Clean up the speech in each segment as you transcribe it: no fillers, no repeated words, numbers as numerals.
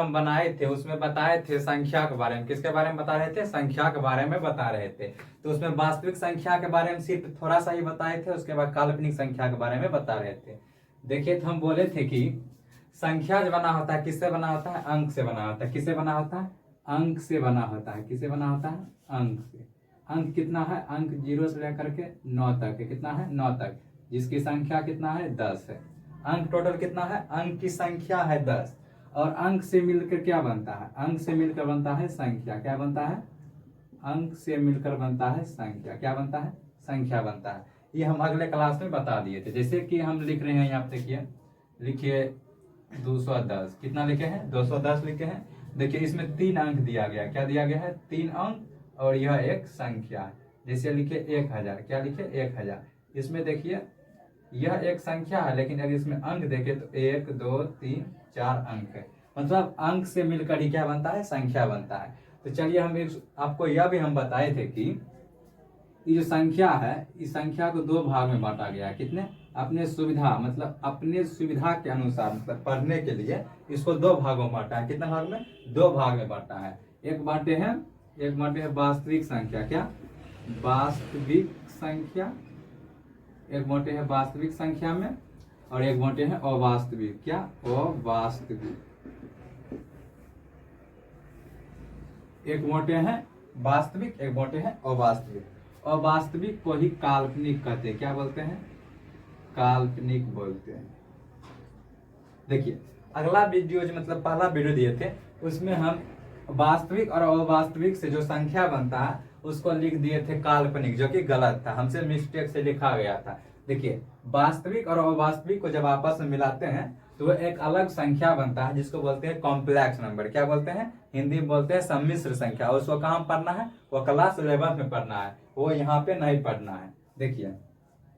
हम बनाए थे उसमें बताए थे संख्या के बारे में। किसके बारे में बता रहे थे? संख्या के बारे में बता रहे थे। तो उसमें वास्तविक संख्या के बारे में सिर्फ थोड़ा सा ही बताए थे, उसके बाद काल्पनिक संख्या के बारे में बता रहे थे। देखिए, तो हम बोले थे कि संख्या जो बना होता है किससे बना होता है? अंक से बना होता है। किससे बना होता है? अंक से बना होता है। किससे बना होता है? अंक से। अंक कितना है? अंक 0 से लेकर के 9 तक है। कितना है? 9 तक, जिसकी संख्या कितना है? 10 है। अंक टोटल कितना है? अंक की संख्या है 10। और अंक से मिलकर क्या बनता है? अंक से मिलकर बनता है संख्या। क्या बनता है? अंक से मिलकर बनता है संख्या। क्या बनता है? संख्या बनता है। ये हम अगले क्लास में बता दिए थे। जैसे कि हम लिख रहे हैं, यहाँ पे देखिए, लिखिए 210। कितना लिखे हैं? 210 लिखे हैं। देखिए, इसमें 3 अंक दिया गया। क्या दिया गया है? 3 अंक, और यह एक संख्या है। जैसे लिखे 1000। क्या लिखे? 1000। इसमें देखिए, यह एक संख्या है, लेकिन अगर इसमें अंक देखें तो 1 2 3 4 अंक है। मतलब अंक से मिलकर ही क्या बनता है? संख्या बनता है। तो चलिए, हम आपको यह भी हम बताए थे कि ये जो संख्या है, इस संख्या को 2 भाग में बांटा गया है। कितने? अपने सुविधा, मतलब अपने सुविधा के अनुसार, मतलब पढ़ने के लिए इसको 2 भागों में बांटा है। कितने भाग में? 2 भाग में बांटा है। एक बांटे हैं वास्तविक संख्या। क्या? वास्तविक संख्या। एक बांटे हैं वास्तविक संख्या में, और एक बांटे हैं अवास्तविक। क्या? अवास्तविक। एक बांटे हैं वास्तविक, एक बांटे हैं अवास्तविक। अवास्तविक को ही काल्पनिक कहते हैं। क्या बोलते हैं? काल्पनिक बोलते हैं। देखिए, अगला वीडियो जो मतलब पहला वीडियो दिए थे, उसमें हम वास्तविक और अवास्तविक से जो संख्या बनता है उसको लिख दिए थे काल्पनिक, जो कि गलत था, हमसे मिस्टेक से लिखा गया था। देखिए, वास्तविक और अवास्तविक को जब आपस में मिलाते हैं तो एक अलग संख्या बनता है, जिसको बोलते हैं कॉम्प्लेक्स नंबर। क्या बोलते हैं? हिंदी में बोलते हैं सम्मिश्र संख्या। और उसको कहाँ पढ़ना है? वो क्लास 11 में पढ़ना है, वो यहाँ पे नहीं पढ़ना है। देखिए,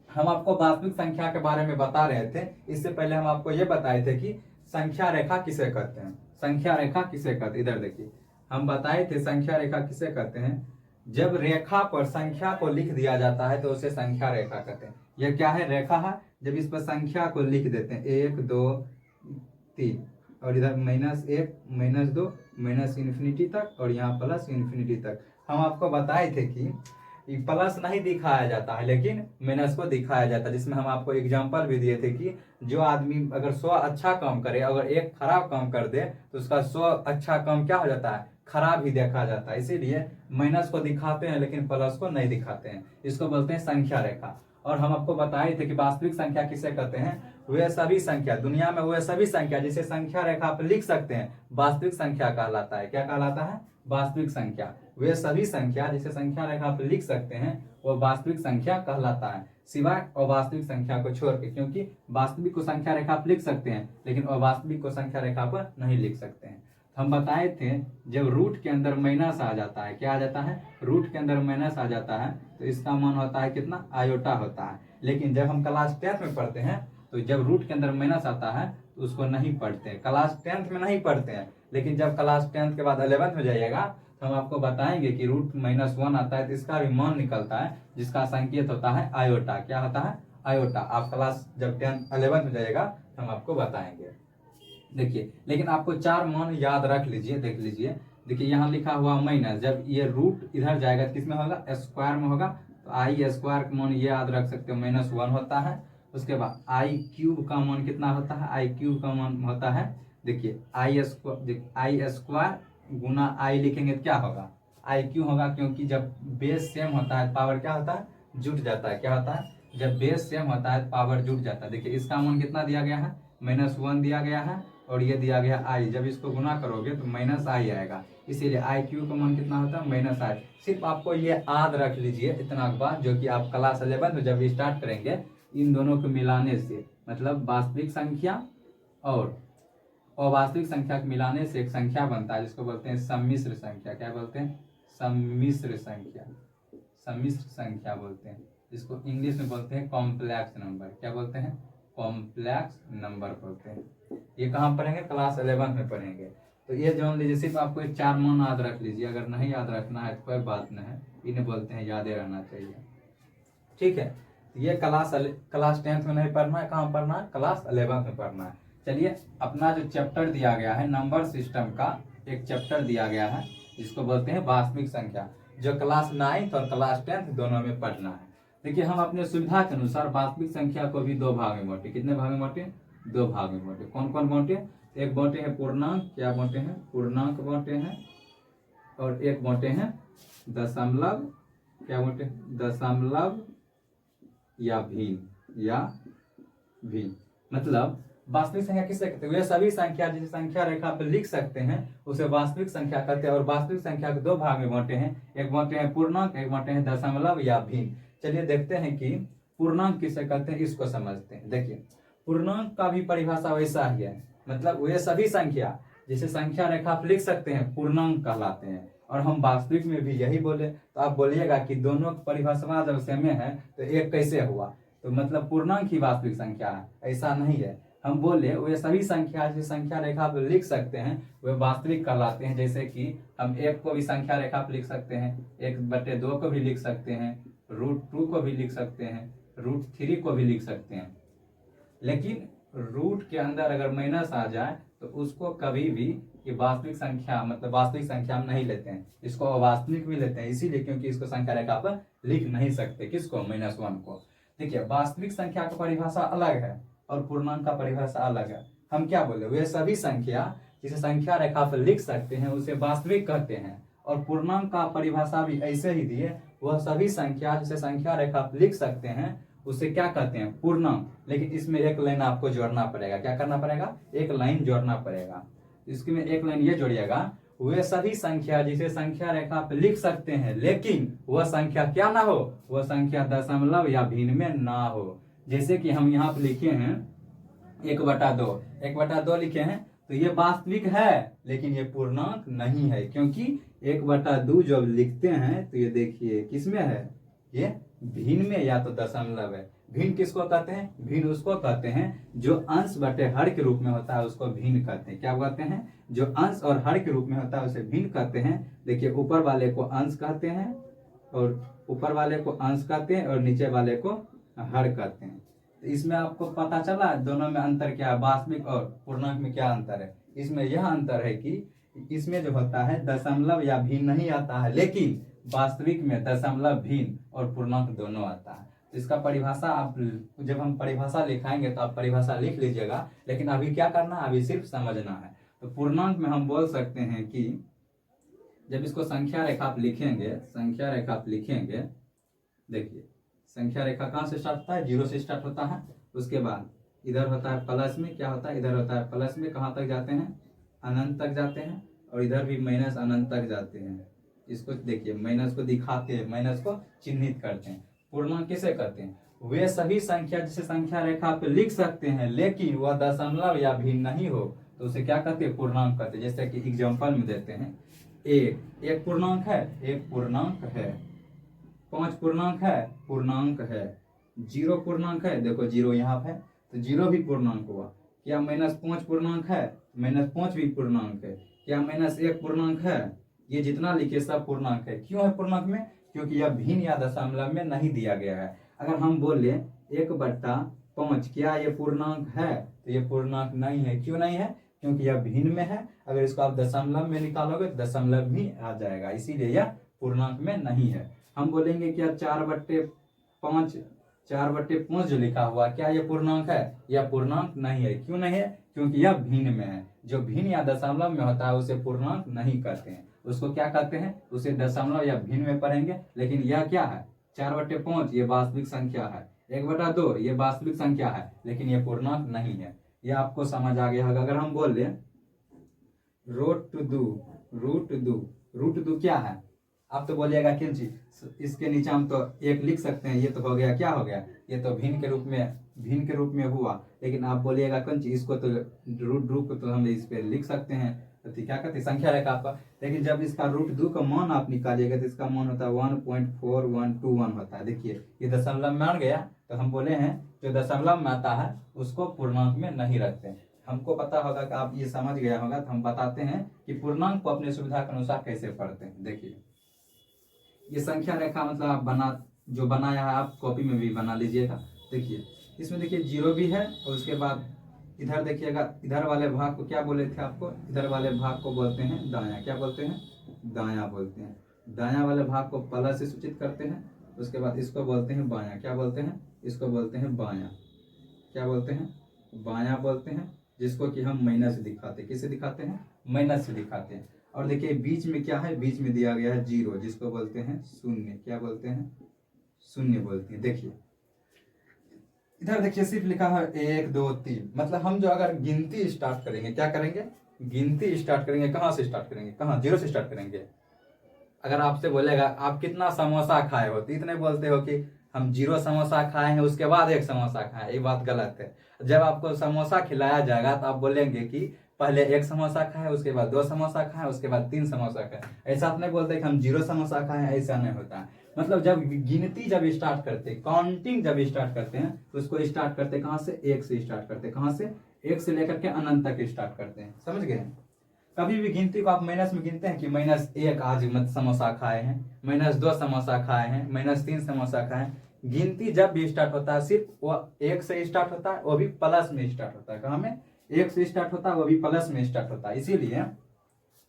हम आपको वास्तविक संख्या के बारे में बता रहे थे। इससे पहले हम आपको ये बताए थे कि संख्या रेखा किसे कहते हैं। संख्या रेखा किसे कहते हैं? इधर देखिए, हम बताए थे संख्या रेखा किसे कहते हैं। जब रेखा पर संख्या को लिख दिया जाता है तो उसे संख्या रेखा कहते हैं। यह क्या है? रेखा है। जब इस पर संख्या को लिख देते हैं 1 2 3, और इधर -1 -2 माइनस इन्फिनिटी तक, और यहाँ प्लस इन्फिनिटी तक। हम आपको बताए थे कि प्लस नहीं दिखाया जाता है, लेकिन माइनस को दिखाया जाता है। जिसमें हम आपको एग्जांपल भी दिए थे कि जो आदमी अगर 100 अच्छा काम करे, अगर 1 खराब काम कर दे, तो उसका 100 अच्छा काम क्या हो जाता है? खराब ही देखा जाता है। इसीलिए माइनस को दिखाते हैं, लेकिन प्लस को नहीं दिखाते हैं। इसको बोलते हैं संख्या रेखा। और हम आपको बताए थे कि वास्तविक संख्या किसे कहते हैं? वे सभी संख्या, दुनिया में वे सभी संख्या जिसे संख्या रेखा पर लिख सकते हैं, वास्तविक संख्या कहलाता है। क्या कहलाता है? वास्तविक संख्या। वे सभी संख्या जिसे संख्या रेखा पर लिख सकते हैं, वो वास्तविक संख्या कहलाता है, सिवाय अवास्तविक संख्या को छोड़ के। क्योंकि वास्तविक को संख्या रेखा पर लिख सकते हैं, लेकिन अवास्तविक को संख्या रेखा पर नहीं लिख सकते हैं। हम बताए थे, जब रूट के अंदर माइनस आ जाता है, क्या आ जाता है? रूट के अंदर माइनस आ जाता है, तो इसका मान होता है कितना? आयोटा होता है। लेकिन जब हम क्लास 10th में पढ़ते हैं, तो जब रूट के अंदर माइनस आता है तो उसको नहीं पढ़ते हैं। क्लास 10th में नहीं पढ़ते हैं, लेकिन जब क्लास 10th के बाद 11th में जाइएगा तो हम आपको बताएंगे कि रूट -1 आता है तो इसका भी मान निकलता है, जिसका संकेत होता है आयोटा। क्या होता है? आयोटा। आप क्लास जब 11th में जाइएगा तो हम आपको बताएंगे। देखिए, लेकिन आपको 4 मान याद रख लीजिए। देख लीजिए, देखिए यहाँ लिखा हुआ माइनस, जब ये रूट इधर जाएगा किसमें होगा? स्क्वायर में होगा। तो आई स्क्वायर का मान ये याद रख सकते हो, -1 होता है। उसके बाद आई क्यूब का मान कितना होता है? आई क्यूब का मान होता है, देखिए आई स्क्वायर गुना आई लिखेंगे तो क्या होगा? आई क्यों होगा? क्योंकि जब बेस सेम होता है पावर क्या होता है? जुट जाता है। क्या होता है? जब बेस सेम होता है पावर जुट जाता है। देखिए, इसका मान कितना दिया गया है? -1 दिया गया है, और ये दिया गया आई। जब इसको गुना करोगे तो -i आएगा, इसीलिए आई क्यू का मान कितना होता है? -i। सिर्फ आपको ये याद रख लीजिए इतना बात, जो कि आप क्लास 11 में जब स्टार्ट करेंगे, इन दोनों को मिलाने से, मतलब वास्तविक संख्या और अवास्तविक संख्या को मिलाने से एक संख्या बनता है, जिसको बोलते हैं सम्मिश्र संख्या। क्या बोलते हैं? सम्मिश्र संख्या। सम्मिश्र संख्या बोलते हैं, जिसको इंग्लिश में बोलते हैं कॉम्प्लेक्स नंबर। क्या बोलते हैं? कॉम्प्लेक्स नंबर बोलते हैं। ये कहाँ पढ़ेंगे? क्लास 11 में पढ़ेंगे। तो ये जान लीजिए, सिर्फ आपको 4 मान याद रख लीजिए। अगर नहीं याद रखना है तो कोई बात नहीं है, इन्हें बोलते हैं याद रहना चाहिए। ठीक है, ये क्लास 10th में नहीं पढ़ना है, कहाँ पढ़ना है? क्लास 11 में पढ़ना है। चलिए अपना जो चैप्टर दिया गया है नंबर सिस्टम का, एक चैप्टर दिया गया है जिसको बोलते हैं वास्तविक संख्या, जो क्लास 9 और क्लास 10 दोनों में पढ़ना है। देखिए हम अपने सुविधा के अनुसार वास्तविक संख्या को भी दो भाग में बांटे। कितने भाग में बांटे? दो भाग में बांटे। कौन कौन बांटे? एक बांटे हैं पूर्णांक, क्या बांटे हैं? पूर्णांक बांटे हैं, और एक बांटे हैं दशमलव, क्या बांटे? दशमलव या भिन्न। मतलब वास्तविक संख्या किसे कहते हैं? वे सभी संख्या जिसे संख्या रेखा पर लिख सकते हैं उसे वास्तविक संख्या कहते हैं। और वास्तविक संख्या को दो भाग में बांटे हैं, एक बांटे हैं पूर्णांक, एक बांटे हैं दशमलव या भिन्न। चलिए देखते हैं कि पूर्णांक किसे कहते हैं, इसको समझते हैं। देखिए पूर्णांक का भी परिभाषा वैसा ही है, मतलब वे सभी संख्या जिसे संख्या रेखा पर लिख सकते हैं पूर्णांक कहलाते हैं। और हम वास्तविक में भी यही बोले तो आप बोलिएगा कि दोनों परिभाषा जब सेम है तो एक कैसे हुआ? तो मतलब पूर्णांक ही वास्तविक संख्या है, ऐसा नहीं है। हम बोले वे सभी संख्या जिसे संख्या रेखा पर लिख सकते हैं वे वास्तविक कहलाते हैं। जैसे कि हम एक को भी संख्या रेखा पर लिख सकते हैं, 1/2 को भी लिख सकते हैं, √2 को भी लिख सकते हैं, √3 को भी लिख सकते हैं। लेकिन रूट के अंदर अगर माइनस आ जाए तो उसको कभी भी ये वास्तविक संख्या मतलब वास्तविक संख्या में नहीं लेते हैं, इसको अवास्तविक भी लेते हैं। इसीलिए क्योंकि इसको संख्या रेखा पर लिख नहीं सकते। किसको? -1 को। देखिए वास्तविक संख्या का परिभाषा अलग है और पूर्णांक का परिभाषा अलग है। हम क्या बोले? वे सभी संख्या जिसे संख्या रेखा पर लिख सकते हैं उसे वास्तविक कहते हैं। और पूर्णांक का परिभाषा भी ऐसे ही दिए, वह सभी संख्या जिसे संख्या रेखा पर लिख सकते हैं उसे क्या कहते हैं? पूर्णांक। लेकिन इसमें एक लाइन आपको जोड़ना पड़ेगा। क्या करना पड़ेगा? एक लाइन जोड़ना पड़ेगा। इसमें एक लाइन ये जोड़िएगा, वे सभी संख्या जिसे संख्या रेखा पर लिख सकते हैं लेकिन वह संख्या क्या ना हो? वह संख्या दशमलव या भिन्न में ना हो। जैसे कि हम यहाँ पे लिखे हैं 1/2, 1/2 लिखे हैं तो ये वास्तविक है लेकिन ये पूर्णांक नहीं है, क्योंकि 1/2 जब लिखते हैं तो ये देखिए किसमें है? ये भिन्न में या तो दशमलव है। भिन्न किसको कहते हैं? भिन्न उसको कहते हैं जो अंश बटे हर के रूप में होता है, उसको भिन्न कहते हैं। क्या कहते हैं? जो अंश और हर के रूप में होता है उसे भिन्न कहते हैं। देखिए ऊपर वाले को अंश कहते हैं और ऊपर वाले को अंश कहते हैं और नीचे वाले को हर कहते हैं। तो इसमें आपको पता चला दोनों में अंतर क्या है, वास्तविक और पूर्णांक में क्या अंतर है? इसमें यह अंतर है कि इसमें जो होता है दशमलव या भिन्न नहीं आता है, लेकिन वास्तविक में दशमलव, भिन्न और पूर्णांक दोनों आता है। तो इसका परिभाषा आप जब हम परिभाषा लिखाएंगे तो आप परिभाषा लिख लीजिएगा, लेकिन अभी क्या करना है? अभी सिर्फ समझना है। तो पूर्णांक में हम बोल सकते हैं कि जब इसको संख्या रेखा पर लिखेंगे, संख्या रेखा पर लिखेंगे, देखिए संख्या रेखा कहाँ से स्टार्ट होता है? 0 से स्टार्ट होता है। उसके बाद इधर होता है प्लस में, क्या होता है? इधर होता है प्लस में, कहाँ तक जाते हैं? अनंत तक जाते हैं। और इधर भी माइनस अनंत तक जाते हैं। इसको देखिए माइनस को दिखाते हैं, माइनस को चिन्हित करते हैं। पूर्णांक किसे कहते हैं? वे सभी संख्या जिसे संख्या रेखा पे लिख सकते हैं लेकिन वह दशमलव या भिन्न नहीं हो तो उसे क्या कहते हैं? पूर्णांक कहते हैं। जैसे कि एग्जांपल में देते हैं, एक पूर्णांक है, एक पूर्णांक है। 5 पूर्णांक है, पूर्णांक है। 0 पूर्णांक है, देखो 0 यहाँ पे तो 0 भी पूर्णांक हुआ। क्या -5 पूर्णांक है? -5 भी पूर्णांक है। क्या -1 पूर्णांक है? ये जितना लिखे सब पूर्णांक है। क्यों है पूर्णांक में? क्योंकि यह भिन्न या दशमलव में नहीं दिया गया है। अगर हम बोले 1/5 क्या ये पूर्णांक है? तो ये पूर्णांक नहीं है। क्यों नहीं है? क्योंकि यह भिन्न में है। अगर इसको आप दशमलव में निकालोगे तो दशमलव भी आ जाएगा, इसीलिए यह पूर्णांक में नहीं है। हम बोलेंगे क्या 4/5 जो लिखा हुआ क्या ये पूर्णांक है? यह पूर्णांक नहीं है। क्यों नहीं है? क्योंकि यह भिन्न में है। जो भिन्न या दशमलव में होता है उसे पूर्णांक नहीं कहते हैं, उसको क्या कहते हैं? उसे दशमलव या भिन्न में पढ़ेंगे। लेकिन यह क्या है? 4/5 ये वास्तविक संख्या है, 1/2 ये वास्तविक संख्या है, लेकिन ये पूर्णांक नहीं है। यह आपको समझ आ गया होगा। अगर हम बोल दें √2 क्या है? आप तो बोलिएगा क्यों जी इसके नीचे हम तो 1 लिख सकते हैं, ये तो हो गया, क्या हो गया? ये तो भिन्न के रूप में हुआ। लेकिन आप बोलिएगा कौन चीज इसको तो √2 को तो हम इस पे लिख सकते हैं, तो क्या कहते हैं? संख्या रेखा पर। लेकिन जब इसका √2 का मान आप निकालिएगा तो इसका मान होता है 1.4121 होता है। देखिए ये दशमलव में आ गया, तो हम बोले हैं जो दशमलव में आता है उसको पूर्णांक में नहीं रखते। हमको पता होगा कि आप ये समझ गया होगा, तो हम बताते हैं कि पूर्णांक को अपने सुविधा के अनुसार कैसे पढ़ते हैं। देखिए ये संख्या रेखा मतलब आप जो बनाया है आप कॉपी में भी बना लीजिएगा। देखिए इसमें देखिए 0 भी है और उसके बाद इधर देखिएगा, इधर वाले भाग को क्या बोले थे आपको, इधर वाले भाग को बोलते हैं दायां, क्या बोलते हैं, दायां बोलते हैं। दायां वाले भाग को प्लस से सूचित करते हैं, उसके बाद इसको बोलते हैं बायां, क्या बोलते हैं, इसको बोलते हैं बायां, क्या बोलते हैं, बायां बोलते हैं, जिसको कि हम माइनस दिखाते हैं, किससे दिखाते हैं, माइनस से दिखाते हैं। और देखिए बीच में क्या है, बीच में दिया गया है जीरो, जिसको बोलते हैं शून्य, क्या बोलते हैं, शून्य बोलते हैं। देखिए इधर देखिए सिर्फ लिखा है 1 2 3, मतलब हम जो अगर गिनती स्टार्ट करेंगे, क्या करेंगे, गिनती स्टार्ट करेंगे, कहाँ से स्टार्ट करेंगे, कहाँ, जीरो से स्टार्ट करेंगे। अगर आपसे बोलेगा आप कितना समोसा खाए हो, तो इतने बोलते हो कि हम 0 समोसा खाए हैं, उसके बाद 1 समोसा खाए, ये बात गलत है। जब आपको समोसा खिलाया जाएगा तो आप बोलेंगे कि पहले 1 समोसा खाए, उसके बाद 2 समोसा खाए, उसके बाद 3 समोसा खाए। ऐसा तो नहीं बोलते कि हम 0 समोसा खाए हैं, ऐसा नहीं होता है। मतलब जब गिनती जब स्टार्ट करते हैं, काउंटिंग जब स्टार्ट करते हैं, तो उसको स्टार्ट करते हैं कहाँ से, 1 से स्टार्ट करते हैं, कहाँ से, 1 से लेकर के अनंत तक स्टार्ट करते हैं, समझ गए। कभी भी गिनती को आप माइनस में गिनते हैं कि -1 आज मत समोसा खाए हैं, -2 समोसा खाए हैं, -3 समोसा खाए हैं। गिनती जब भी स्टार्ट होता है सिर्फ वो 1 से स्टार्ट होता है, वो भी प्लस में स्टार्ट होता है, कहाँ में, 1 से स्टार्ट होता है, वो भी प्लस में स्टार्ट होता है। इसीलिए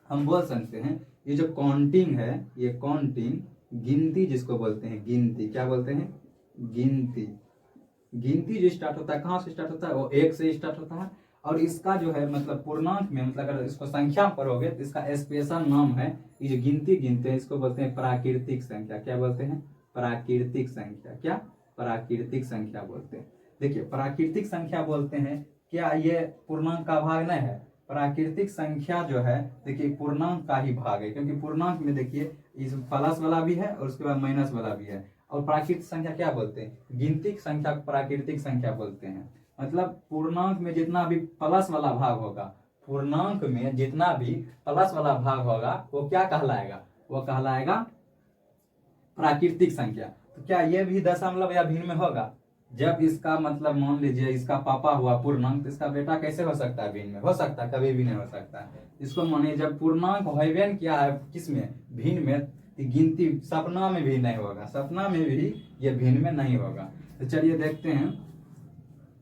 हम बोल सकते हैं ये जो काउंटिंग है, ये काउंटिंग, गिनती जिसको बोलते हैं, गिनती, क्या बोलते हैं, गिनती, गिनती जो स्टार्ट होता है कहाँ से स्टार्ट होता है, वो 1 से स्टार्ट होता है। और इसका जो है मतलब पूर्णांक में, मतलब अगर इसको संख्या पढ़ोगे तो इसका स्पेशल नाम है, ये जो गिनती गिनते हैं इसको बोलते हैं प्राकृतिक संख्या, क्या बोलते हैं, प्राकृतिक संख्या, क्या, प्राकृतिक संख्या बोलते हैं। देखिए प्राकृतिक संख्या बोलते हैं, क्या ये पूर्णांक का भाग नहीं है, प्राकृतिक संख्या जो है देखिए पूर्णांक का ही भाग है, क्योंकि पूर्णांक में देखिए इस प्लस वाला भी है और उसके बाद माइनस वाला भी है। और प्राकृतिक संख्या क्या बोलते हैं, गिनती संख्या को प्राकृतिक संख्या बोलते हैं। मतलब पूर्णांक में जितना भी प्लस वाला भाग होगा, पूर्णांक में जितना भी प्लस वाला भाग होगा वो क्या कहलाएगा, वो कहलाएगा प्राकृतिक संख्या। तो क्या ये भी दशमलव या भिन्न में होगा, जब इसका मतलब मान लीजिए इसका पापा हुआ पूर्णांक, तो इसका बेटा कैसे हो सकता है, भिन्न में हो सकता है, कभी भी नहीं हो सकता है। इसको मानिए जब पूर्णांक होइबे किया है किसमें, भिन्न में, तो गिनती सपना में भी नहीं होगा, सपना में भी ये भिन्न में नहीं होगा। तो चलिए देखते हैं।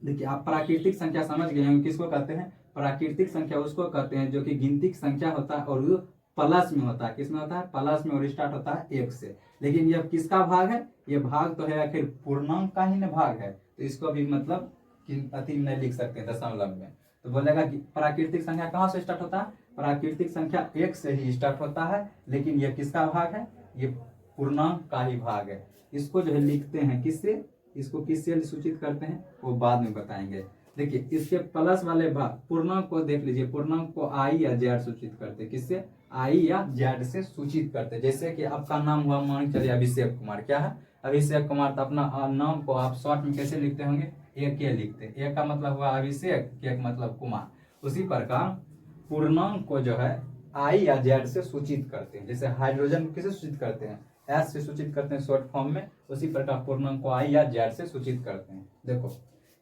देखिए आप प्राकृतिक संख्या समझ गए हैं, किसको कहते हैं, प्राकृतिक संख्या उसको कहते हैं जो कि गिनती की संख्या होता है और वो प्लस में होता है, किसमें होता है, प्लस में, और स्टार्ट होता है 1 से। लेकिन यह किसका भाग है, ये भाग तो है आखिर पूर्णांक का ही ना भाग है, तो इसको भी मतलब अति नहीं लिख सकते दशमलव में। तो बोलेगा कि प्राकृतिक संख्या कहाँ से स्टार्ट होता है, प्राकृतिक संख्या 1 से ही स्टार्ट होता है, लेकिन यह किसका भाग है, ये पूर्णांक का ही भाग है। इसको जो है लिखते हैं किससे, इसको किससे सूचित करते हैं वो बाद में बताएंगे। देखिए इसके प्लस वाले भाग पूर्णांक को देख लीजिए, पूर्णांक को आई या जेड सूचित करते हैं, किससे, आई या जेड से सूचित करते हैं। जैसे कि आपका नाम हुआ मान चलिए अभिषेक कुमार, क्या है, अभिषेक कुमार, तो अपना नाम को आप शॉर्ट में कैसे लिखते होंगे, ए के लिखते हैं, ए का मतलब हुआ अभिषेक, के मतलब कुमार। उसी प्रकार पूर्णांक को जो है आई या जेड से सूचित करते हैं। जैसे हाइड्रोजन किसे सूचित करते हैं, एस से सूचित करते हैं शॉर्ट फॉर्म में, उसी प्रकार पूर्णांक को आई या जेड से सूचित करते हैं। देखो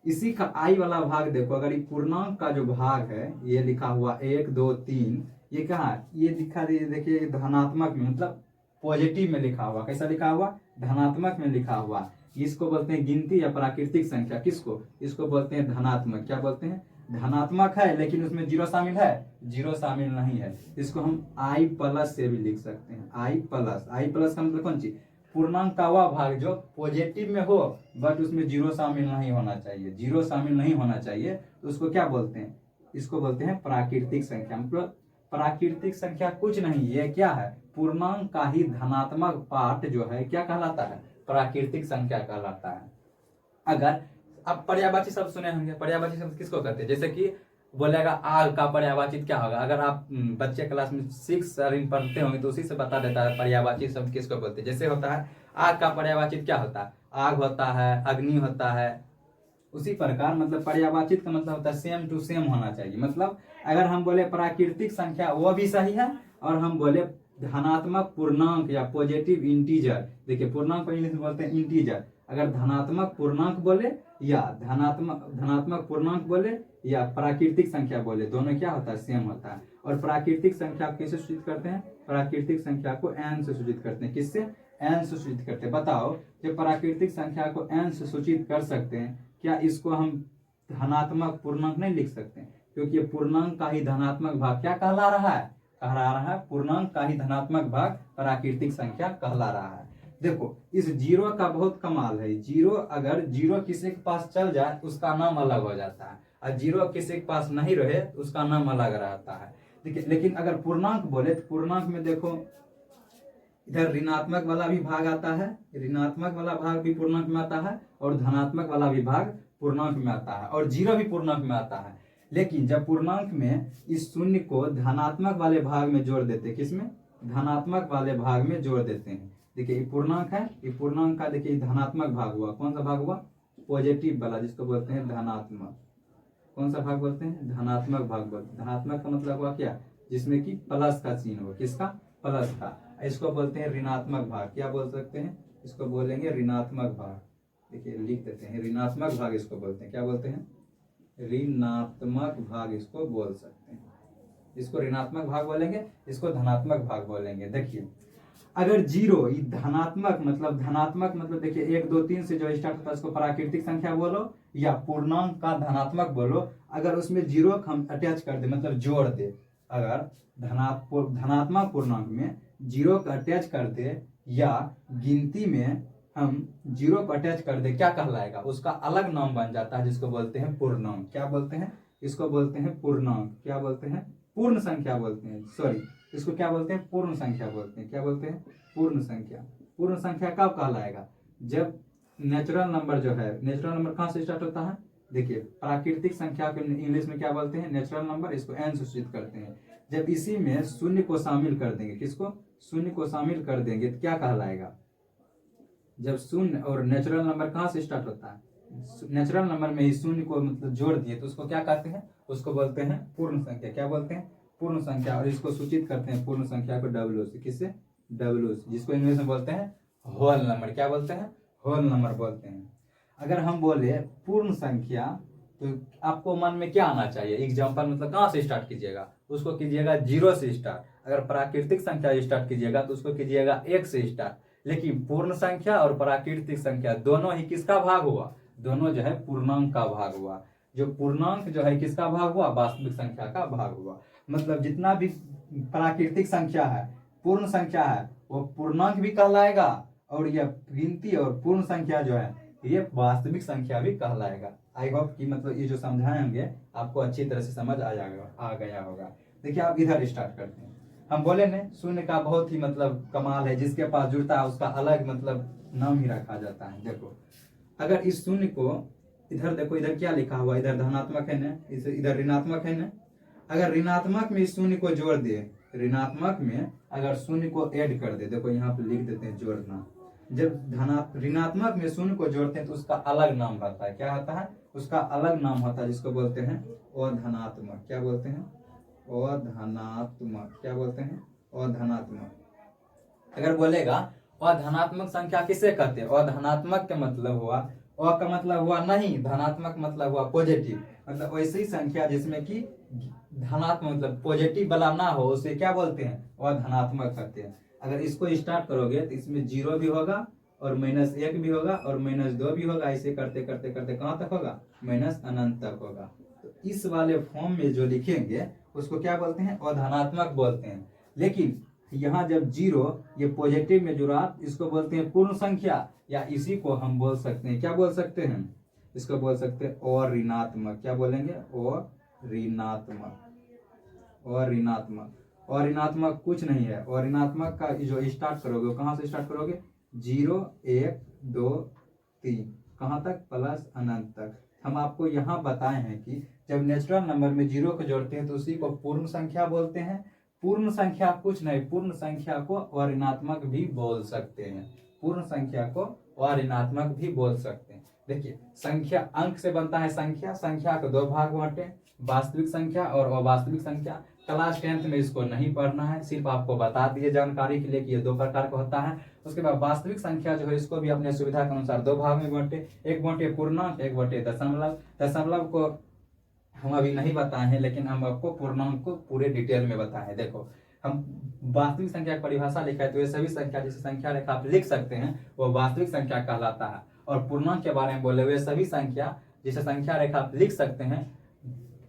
इसी का आई वाला भाग देखो, अगर ये पूर्णांक का जो भाग है ये लिखा हुआ 1 2 3, ये कहाँ है, ये दिखा दीजिए, देखिए धनात्मक में, मतलब पॉजिटिव में लिखा हुआ, कैसा लिखा हुआ, धनात्मक में लिखा हुआ। इसको बोलते हैं गिनती या प्राकृतिक संख्या, किसको, इसको बोलते हैं धनात्मक, क्या बोलते हैं, धनात्मक है, लेकिन उसमें जीरो शामिल है, जीरो शामिल नहीं है। इसको हम आई प्लस से भी लिख सकते हैं, आई प्लस, आई प्लस का मतलब कौन सी, पूर्णांक का वह भाग जो पॉजिटिव में हो बट उसमें जीरो शामिल नहीं होना चाहिए, जीरो शामिल नहीं होना चाहिए, तो उसको क्या बोलते हैं, इसको बोलते हैं प्राकृतिक संख्या। मतलब प्राकृतिक संख्या कुछ नहीं, ये क्या है, पूर्णांक का ही धनात्मक पार्ट जो है क्या कहलाता है, प्राकृतिक संख्या कहलाता है। अगर आप पर्यायवाची शब्द सुने होंगे, पर्यायवाची शब्द किसको कहते हैं, जैसे कि बोलेगा आग का पर्यायवाची क्या होगा, अगर आप बच्चे क्लास में 6 पढ़ते होंगे तो उसी से बता देता है पर्यायवाची शब्द किसको बोलते हैं। जैसे होता है आग का पर्यायवाची क्या होता है, आग होता है, अग्नि होता है। उसी प्रकार मतलब पर्यायवाचित का मतलब होता है सेम टू सेम होना चाहिए। मतलब अगर हम बोले प्राकृतिक संख्या वो भी सही है, और हम बोले धनात्मक पूर्णांक या पॉजिटिव इंटीजर, देखिए पूर्णांक को इंग्लिश में बोलते हैं इंटीजर, अगर धनात्मक पूर्णांक बोले या धनात्मक पूर्णांक बोले या प्राकृतिक संख्या बोले, दोनों क्या होता है, सेम होता है। और प्राकृतिक संख्या को किससे सूचित करते हैं, प्राकृतिक संख्या को n से सूचित करते हैं, किससे, n से सूचित करते हैं। बताओ जब प्राकृतिक संख्या को n से सूचित कर सकते हैं, क्या इसको हम धनात्मक पूर्णांक नहीं लिख सकते, क्योंकि ये पूर्णांक का ही धनात्मक भाग क्या कहला रहा है, पूर्णांक का ही धनात्मक भाग प्राकृतिक संख्या कहला रहा है। देखो इस जीरो का बहुत कमाल है, जीरो अगर जीरो किसी के पास चल जाए उसका नाम अलग हो जाता है, और जीरो किसी के पास नहीं रहे तो उसका नाम अलग रहता है। देखिए लेकिन अगर पूर्णांक बोले तो पूर्णांक में देखो इधर ऋणात्मक वाला भी भाग आता है, ऋणात्मक वाला भाग भी पूर्णांक में आता है, और धनात्मक वाला भी भाग पूर्णांक में आता है, और जीरो भी पूर्णांक में आता है। लेकिन जब पूर्णांक में इस शून्य को धनात्मक वाले भाग में जोड़ देते हैं, किसमें, धनात्मक वाले भाग में जोड़ देते हैं। देखिए ये पूर्णांक है, ये पूर्णांक का देखिए धनात्मक भाग हुआ, कौन सा भाग हुआ, पॉजिटिव वाला, जिसको बोलते हैं धनात्मक। कौन सा भाग बोलते हैं, धनात्मक भाग बोलते हैं। धनात्मक का मतलब हुआ क्या, जिसमें कि प्लस का चिन्ह हो, किसका, प्लस का। इसको बोलते हैं ऋणात्मक भाग, क्या बोल सकते हैं, इसको बोलेंगे ऋणात्मक भाग। देखिए लिख देते हैं, ऋणात्मक भाग इसको बोलते हैं, क्या बोलते हैं, ऋणात्मक भाग इसको बोल सकते हैं। इसको ऋणात्मक भाग बोलेंगे, इसको धनात्मक भाग बोलेंगे। देखिए अगर जीरो धनात्मक मतलब देखिए 1 2 3 से जो स्टार्ट होता है उसको प्राकृतिक संख्या बोलो या पूर्णांक का धनात्मक बोलो। अगर उसमें जीरो हम अटैच कर दे, मतलब जोड़ दे, अगर धनात्मक पूर्णांक में जीरो का अटैच कर दे या गिनती में हम जीरो को अटैच कर दे, क्या कहलाएगा, उसका अलग नाम बन जाता है, जिसको बोलते हैं पूर्णांक। क्या बोलते हैं, इसको बोलते हैं पूर्णांक। क्या बोलते हैं, पूर्ण संख्या बोलते हैं, सॉरी इसको क्या बोलते हैं, पूर्ण संख्या बोलते हैं। क्या बोलते हैं, पूर्ण संख्या। पूर्ण संख्या कब कहलाएगा, जब नेचुरल नंबर जो है, नेचुरल नंबर कहाँ से स्टार्ट होता है, देखिए प्राकृतिक संख्या को इंग्लिश में क्या बोलते हैं, नेचुरल नंबर, इसको एन से सूचित करते हैं। जब इसी में शून्य को शामिल कर देंगे, किसको, शून्य को शामिल कर देंगे तो क्या कहलाएगा, जब शून्य और नेचुरल नंबर कहाँ से स्टार्ट होता है, नेचुरल नंबर में ही शून्य को मतलब जोड़ दिए तो उसको क्या कहते हैं, उसको बोलते हैं पूर्ण संख्या। क्या बोलते हैं, पूर्ण संख्या। और इसको सूचित करते हैं पूर्ण संख्या को डब्ल्यू से, किससे, डब्ल्यू से, जिसको इंग्लिश में बोलते हैं होल नंबर। क्या बोलते हैं, होल नंबर बोलते हैं। अगर हम बोले पूर्ण संख्या तो आपको मन में क्या आना चाहिए, एग्जाम्पल मतलब कहाँ से स्टार्ट कीजिएगा, उसको कीजिएगा जीरो से स्टार्ट। अगर प्राकृतिक संख्या स्टार्ट कीजिएगा तो उसको कीजिएगा 1 से स्टार्ट। लेकिन पूर्ण संख्या और प्राकृतिक संख्या दोनों ही किसका भाग हुआ, दोनों जो है पूर्णांक का भाग हुआ। जो पूर्णांक जो है किसका भाग हुआ, वास्तविक संख्या का भाग हुआ। मतलब जितना भी प्राकृतिक संख्या है, पूर्ण संख्या है, वो पूर्णांक भी कहलाएगा, और यह गिनती और पूर्ण संख्या जो है ये वास्तविक संख्या भी कहलाएगा। आई होप कि मतलब ये जो समझाएंगे आपको अच्छी तरह से समझ आ गया होगा। देखिए आप इधर स्टार्ट करते हैं। हम बोले ने शून्य का बहुत ही मतलब कमाल है, जिसके पास जुड़ता है उसका अलग मतलब नाम ही रखा जाता है। देखो अगर इस शून्य को इधर देखो, इधर क्या लिखा हुआ, इधर धनात्मक है ना, इधर ऋणात्मक है ना। अगर ऋणात्मक में इस शून्य को जोड़ दे, ऋणात्मक में अगर शून्य को ऐड कर दे, देखो यहाँ पे लिख देते हैं जोड़ना। जब ऋणात्मक में शून्य को जोड़ते हैं तो उसका अलग नाम रहता है। क्या होता है, उसका अलग नाम होता है, जिसको बोलते हैं अधनात्मक। क्या बोलते हैं, अधनात्मक। क्या बोलते हैं, अधनात्मक। अगर बोलेगा अधनात्मक संख्या किसे कहते हैं, अधनात्मक का मतलब हुआ, अ का मतलब हुआ नहीं, धनात्मक मतलब हुआ पॉजिटिव। मतलब वैसी संख्या जिसमें कि धनात्मक मतलब पॉजिटिव वाला ना हो, उसे क्या बोलते हैं, अधनात्मक कहते हैं। अगर इसको स्टार्ट करोगे तो इसमें जीरो भी होगा और -1 भी होगा और -2 भी होगा। ऐसे करते करते करते कहाँ तक होगा, माइनस अनंत तक होगा। तो इस वाले फॉर्म में जो लिखेंगे उसको क्या बोलते हैं, अधनात्मक बोलते हैं। लेकिन यहाँ जब जीरो ये पॉजिटिव में जुड़ा, इसको बोलते हैं पूर्ण संख्या, या इसी को हम बोल सकते हैं, क्या बोल सकते हैं, इसको बोल सकते हैं और ऋणात्मक। क्या बोलेंगे, और ऋणात्मक। और ऋणात्मक, और ऋणात्मक कुछ नहीं है। और ऋणात्मक का जो स्टार्ट करोगे कहाँ से स्टार्ट करोगे, 0 1 2 3 कहाँ तक, प्लस अनंत तक। हम आपको यहाँ बताए हैं कि जब नेचुरल नंबर में जीरो को जोड़ते हैं तो उसी को पूर्ण संख्या बोलते हैं। पूर्ण संख्या कुछ नहीं, पूर्ण संख्या को अऋणात्मक भी बोल सकते हैं, पूर्ण संख्या को अऋणात्मक भी बोल सकते हैं। देखिए संख्या अंक से बनता है संख्या, संख्या को 2 भाग बांटे, वास्तविक संख्या और अवास्तविक संख्या। क्लास 10th में इसको नहीं पढ़ना है, सिर्फ आपको बता दिए जानकारी के लिए कि ये 2 प्रकार का होता है। उसके बाद वास्तविक संख्या जो है इसको भी अपने सुविधा के अनुसार 2 भाग में बांटे, एक बांटे पूर्णांक, एक बांटे दशमलव। दशमलव को हम अभी नहीं बताए हैं, लेकिन हम आपको पूर्णांक को पूरे डिटेल में बताए हैं। देखो हम वास्तविक संख्या की परिभाषा लिखा है तो ये सभी संख्या जिसे संख्या रेखा आप लिख सकते हैं वो वास्तविक संख्या कहलाता है। और पूर्णांक के बारे में बोले हुए सभी संख्या जिसे संख्या रेखा आप लिख सकते हैं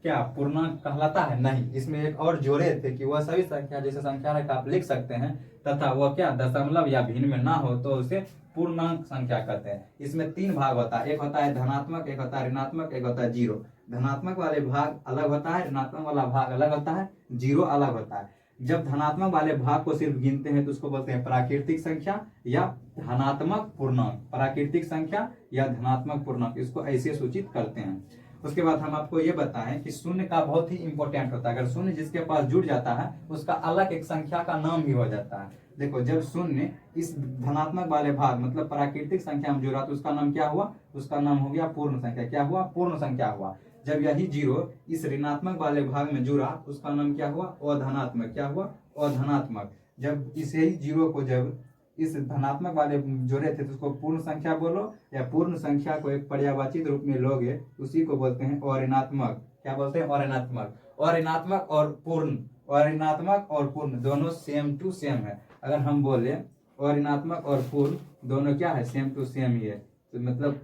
क्या पूर्णांक कहलाता है? नहीं। इसमें एक और जोड़े थे कि वह सभी संख्या जैसे संख्या रेखा आप लिख सकते हैं तथा वह क्या दशमलव या भिन्न में ना हो तो उसे पूर्णांक संख्या कहते हैं। इसमें 3 भाग होता है, एक होता है धनात्मक, एक होता है ऋणात्मक, एक होता है जीरो। धनात्मक वाले भाग अलग होता है, ऋणात्मक वाला भाग अलग होता है, जीरो अलग होता है। जब धनात्मक वाले भाग को सिर्फ गिनते हैं तो उसको बोलते हैं प्राकृतिक संख्या या धनात्मक पूर्णांक। प्राकृतिक संख्या या धनात्मक पूर्णांक, इसको ऐसे सूचित करते हैं। उसके बाद हम आपको ये बताएं कि शून्य का बहुत ही इंपॉर्टेंट होता है। अगर शून्य जिसके पास जुड़ जाता है उसका अलग एक संख्या का नाम भी हो जाता है। देखो जब शून्य इस धनात्मक वाले भाग मतलब प्राकृतिक संख्या में जुड़ा तो उसका नाम क्या हुआ? उसका नाम हो गया पूर्ण संख्या। क्या हुआ? पूर्ण संख्या हुआ। जब यही जीरो इस ऋणात्मक वाले भाग में जुड़ा उसका नाम क्या हुआ? अधनात्मक। क्या हुआ? अधनात्मक। जब इस यही जीरो को जब इस धनात्मक वाले जोड़े थे तो उसको पूर्ण संख्या बोलो, या पूर्ण संख्या को एक पर्यायवाची रूप में लोगे उसी को बोलते हैं अऋणात्मक। क्या बोलते हैं? अऋणात्मक। अऋणात्मक और पूर्ण, अऋणात्मक और पूर्ण दोनों सेम टू सेम है। अगर हम बोले अऋणात्मक और पूर्ण दोनों क्या है? सेम टू सेम ही है। तो मतलब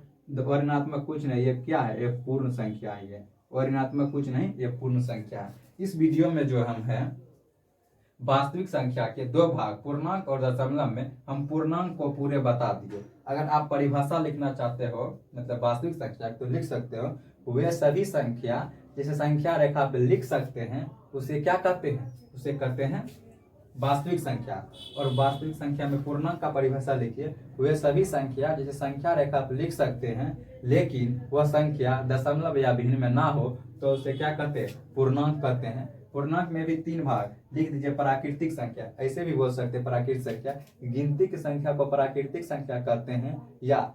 अऋणात्मक कुछ नहीं, ये क्या है? ये पूर्ण संख्या ही है। अऋणात्मक कुछ नहीं, ये पूर्ण संख्या है। इस वीडियो में जो हम है वास्तविक संख्या के 2 भाग पूर्णांक और दशमलव में हम पूर्णांक को पूरे बता दिए। अगर आप परिभाषा लिखना चाहते हो मतलब वास्तविक संख्या तो लिख सकते हो, वे सभी संख्या जैसे संख्या रेखा पे लिख सकते हैं उसे क्या कहते हैं? उसे कहते हैं वास्तविक संख्या। और वास्तविक संख्या में पूर्णांक का परिभाषा लिखिए, वे सभी संख्या जैसे संख्या रेखा पे लिख सकते हैं लेकिन वह संख्या दशमलव या भिन्न में ना हो तो उसे क्या कहते हैं? पूर्णांक कहते हैं। पूर्णांक में भी 3 भाग लिख दीजिए। प्राकृतिक संख्या, ऐसे भी बोल सकते हैं प्राकृतिक संख्या। गिनती की संख्या को प्राकृतिक संख्या कहते हैं, या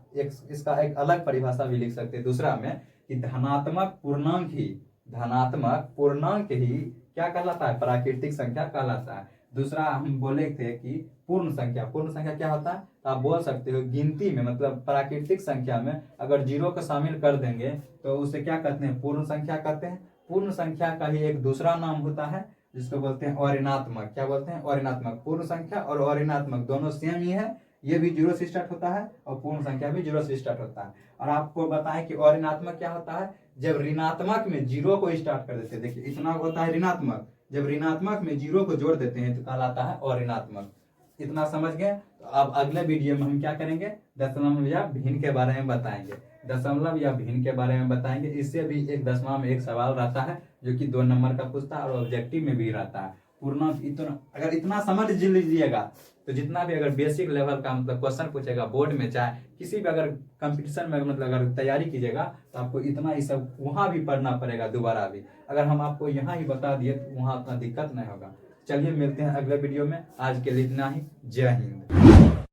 इसका एक अलग परिभाषा भी लिख सकते हैं दूसरा में कि धनात्मक पूर्णांक ही, धनात्मक पूर्णांक ही क्या कहलाता है? प्राकृतिक संख्या कहलाता है। दूसरा हम बोले थे कि पूर्ण संख्या। पूर्ण संख्या क्या होता है? तो आप बोल सकते हो गिनती में मतलब प्राकृतिक संख्या में अगर जीरो को शामिल कर देंगे तो उसे क्या कहते हैं? पूर्ण संख्या कहते हैं। पूर्ण संख्या का ही एक दूसरा नाम होता है जिसको बोलते हैं अऋणात्मक। क्या बोलते हैं? अऋणात्मक। पूर्ण संख्या और अऋणात्मक दोनों सेम ही है, ये भी जीरो से स्टार्ट होता है और पूर्ण संख्या भी जीरो से स्टार्ट होता है। और आपको बताएं कि अऋणात्मक क्या होता है? जब ऋणात्मक में जीरो को स्टार्ट कर देते हैं, देखिए इतना होता है ऋणात्मक, जब ऋणात्मक में जीरो को जोड़ देते हैं तो कहलाता है अऋणात्मक। इतना समझ गए? तो अब अगले वीडियो में हम क्या करेंगे? दशमलव या भिन्न के बारे में बताएंगे। दशमलव या भिन्न के बारे में बताएंगे। इससे भी एक 10वां में एक सवाल रहता है जो कि 2 नंबर का पूछता है और ऑब्जेक्टिव में भी रहता है। पूर्णांक इतना अगर इतना समझ लीजिएगा तो जितना भी अगर बेसिक लेवल का मतलब क्वेश्चन पूछेगा बोर्ड में, चाहे किसी भी अगर कंपटीशन में मतलब अगर तैयारी कीजिएगा तो आपको इतना ही सब वहां भी पढ़ना पड़ेगा दोबारा भी। अगर हम आपको यहाँ ही बता दिए तो वहां उतना दिक्कत नहीं होगा। चलिए मिलते हैं अगले वीडियो में। आज के लिए इतना ही। जय हिंद।